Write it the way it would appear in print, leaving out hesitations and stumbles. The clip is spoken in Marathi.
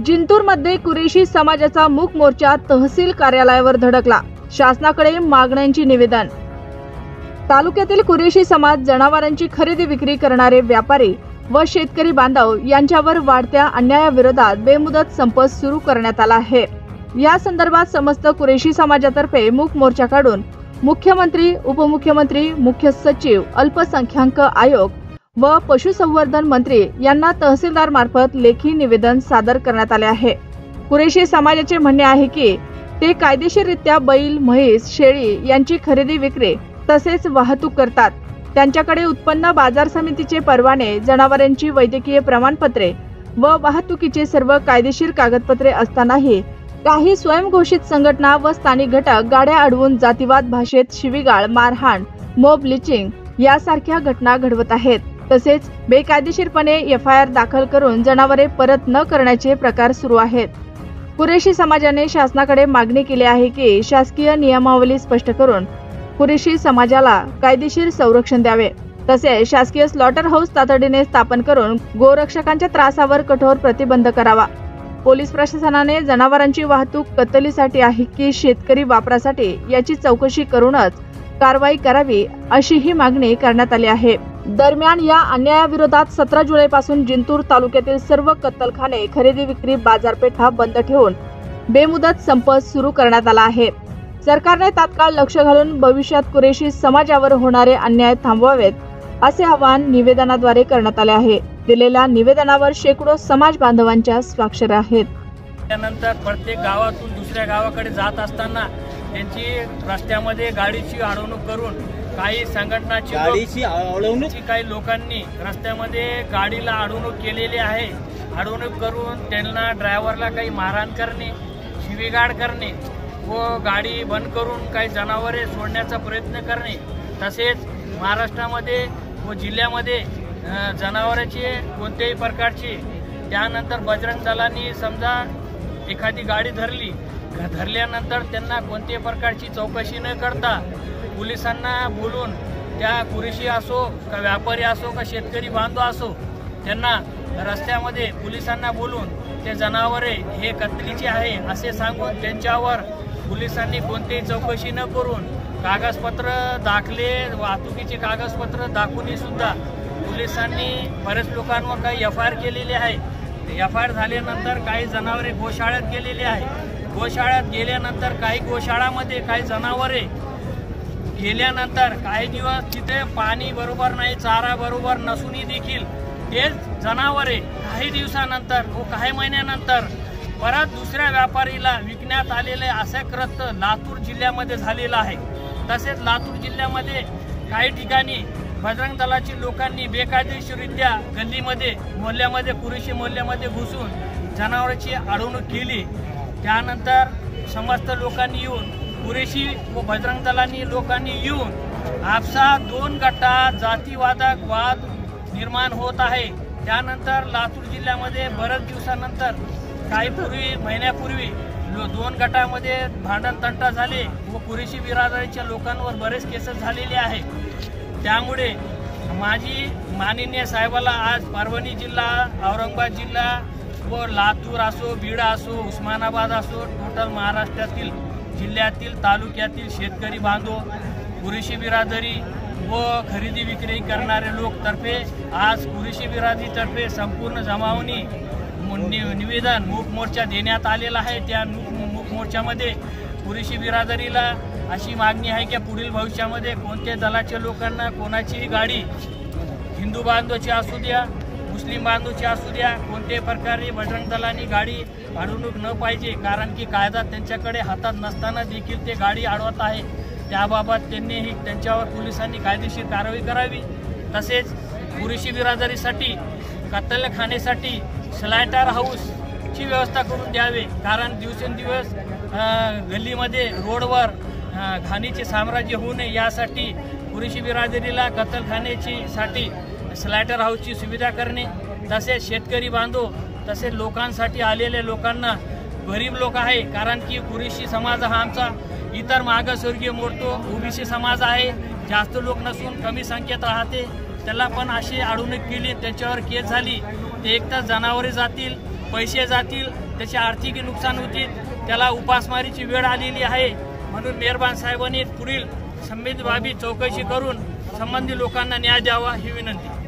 जिंतूरमध्ये कुरेशी समाजाचा मूक मोर्चा तहसील कार्यालयावर धडकला। शासनाकडे मागण्यांची निवेदन। तालुक्यातील कुरेशी समाज, जनावरांची खरेदी विक्री करणारे व्यापारी व शेतकरी बांधव यांच्यावर वाढत्या अन्यायाविरोधात बेमुदत संप सुरू करण्यात आला आहे। या संदर्भात समस्त कुरेशी समाजातर्फे मूक मोर्चा काढून मुख्यमंत्री, उपमुख्यमंत्री, मुख्य सचिव, अल्पसंख्याक आयोग व पशुसंवर्धन मंत्री यांना तहसीलदार मार्फत लेखी निवेदन सादर करण्यात आले आहे। कुरेशी समाजाचे म्हणणे आहे की ते कायदेशीररित्या बैल, म्हैस, शेळी यांची खरेदी विक्री तसेच वाहतूक करतात। त्यांच्याकडे उत्पन्न बाजार समितीचे परवाने, जनावरांची वैद्यकीय प्रमाणपत्रे व वाहतुकीचे सर्व कायदेशीर कागदपत्रे असतानाही काही स्वयंघोषित संघटना व स्थानिक घटक गाड्या अडवून जातीवाद भाषेत शिवीगाळ, मारहाण, मॉब लिचिंग यासारख्या घटना घडवत आहेत। तसेच बेकायदेशीरपणे FIR दाखल करून जनावरे परत न करण्याचे प्रकार सुरू आहेत। कुरेशी समाजाने शासनाकडे मागणी केली आहे की शासकीय नियमावली स्पष्ट करून कुरेशी समाजाला कायदेशीर संरक्षण द्यावे। तसेच शासकीय स्लॉटर हाऊस तातडीने स्थापन करून गोरक्षकांच्या त्रासावर कठोर प्रतिबंध करावा। पोलीस प्रशासनाने जनावरांची वाहतूक कत्तलीसाठी आहे की शेतकरी वापरासाठी याची चौकशी करूनच कारवाई करावी, अशी ही मागणी करण्यात आली आहे। दरम्यान या अन्यायाविरोधात 17 जुलैपासून जिंतूर तालुक्यातील सर्व कत्तलखाने, खरेदी विक्री बाजारपेठा बंद ठेवून बेमुदत संप सुरू करण्यात आला आहे। सरकारने तात्काळ लक्ष घालून भविष्यात कुरेशी समाजावर होणारे अन्याय थांबवावेत, असे आवाहन निवेदनाद्वारे करण्यात आले आहे। दिलेल्या निवेदनावर शेकडो समाज बांधवांच्या स्वाक्षऱ्या आहेत। त्यानंतर प्रत्येक गावातून दुसऱ्या गावाकडे जात असताना त्यांची रस्त्यामध्ये गाडीची अडवणूक करून काही संघटनाची काही लोकांनी रस्त्यामध्ये गाडीला अडवणूक केलेली आहे। अडवणूक करून त्यांना ड्रायव्हरला काही मारहाण करणे, शिवीगाळ करणे व गाडी बंद करून काही जनावरे सोडण्याचा प्रयत्न करणे। तसेच महाराष्ट्रामध्ये व जिल्ह्यामध्ये जनावरांची कोणत्याही प्रकारची, त्यानंतर बजरंग दलांनी समजा एखादी गाडी धरल्यानंतर त्यांना कोणत्याही प्रकारची चौकशी न करता पोलिसांना बोलून, त्या कुरेशी असो का व्यापारी असो का शेतकरी बांधव असो, त्यांना रस्त्यामध्ये पोलिसांना बोलून ते जनावरे हे कत्तलीचे आहे असे सांगून त्यांच्यावर पोलिसांनी कोणतीही चौकशी न करून कागदपत्र, दाखले, वाहतुकीचे कागदपत्र दाखवून सुद्धा पोलिसांनी बरेच लोकांवर काही FIR केलेले आहे। FIR झाल्यानंतर काही जनावरे गोशाळ्यात गेलेले आहे। गोशाळ्यात गेल्यानंतर काही गोशाळामध्ये काही जनावरे गेल्यानंतर काही दिवस तिथे पाणी बरोबर नाही, चारा बरोबर नसूनही देखील तेच जनावरे काही दिवसानंतर व काही महिन्यानंतर परत दुसऱ्या व्यापारीला विकण्यात आलेले असे कृत्य लातूर जिल्ह्यामध्ये झालेलं आहे। तसेच लातूर जिल्ह्यामध्ये काही ठिकाणी बजरंग दलाची लोकांनी बेकायदेशीररित्या गल्लीमध्ये, मोहल्ल्यामध्ये, कुरेशी मोहल्ल्यामध्ये घुसून जनावरांची अडवणूक केली। त्यानंतर समस्त लोकांनी येऊन, कुरेशी व बजरंग दलांनी लोकांनी येऊन आपसात दोन गटात जातीवादक वाद निर्माण होत आहे। त्यानंतर लातूर जिल्ह्यामध्ये बरेच दिवसानंतर काही महिन्यापूर्वी दोन गटामध्ये भांडण तंटा झाले व कुरेशी बिरादरीच्या लोकांवर बरेच केसेस झालेले आहे। त्यामुळे माझी माननीय साहेबाला आज परभणी जिल्हा, औरंगाबाद जिल्हा व लातूर असो, बीड असो, उस्मानाबाद असो, टोटल महाराष्ट्रातील जिल्ह्यातील, तालुक्यातील शेतकरी बांधव, कुरेशी बिरादरी व खरेदी विक्री करणारे लोक तर्फे आज कुरेशी बिरादरीतर्फे संपूर्ण जमावणी निवेदन मूक मोर्चा देण्यात आलेला आहे। त्या मूक मोर्चामध्ये कुरेशी बिरादरीला अशी मागणी आहे की पुढील भविष्यामध्ये कोणत्या दलाच्या लोकांना कोणाचीही गाडी, हिंदू बांधवाची असू द्या, मुस्लिम बांधवाची असू द्या, कोणत्याही प्रकारे बजरंग दलांनी गाडी अडवणूक न पाहिजे, कारण की कायदा त्यांच्याकडे हातात नसताना देखील ते गाडी अडवत आहे। त्याबाबत त्यांनीही त्यांच्यावर पोलिसांनी कायदेशीर कारवाई करावी। तसेच कुरेशी बिरादरीसाठी कत्तलखानेसाठी स्लॉटर हाऊसची व्यवस्था करून द्यावे, कारण दिवसेंदिवस गल्लीमध्ये, रोडवर घाणीचे साम्राज्य होऊ नये यासाठी कुरेशी बिरादरीला कत्तलखान्याची स्लॉटर हाऊसची सुविधा करणे। तसेच शेतकरी बांधव, तसेच लोकांसाठी आलेल्या लोकांना, गरीब लोक आहे, कारण की कुरेशी समाज हा आमचा इतर मागासवर्गीय मोडतो OBC समाज आहे, जास्त लोक नसून कमी संख्येत राहते, त्याला पण अशी अडवणूक केली, त्याच्यावर केस झाली, ते एक तर जनावरे जातील पैसे जातील, त्याचे आर्थिक नुकसान होतील, त्याला उपासमारीची वेळ आलेली आहे। म्हणून मेहरबान साहेबांनी पुढील संबंधित बाबी चौकशी करून संबंधित लोकांना न्याय द्यावा ही विनंती।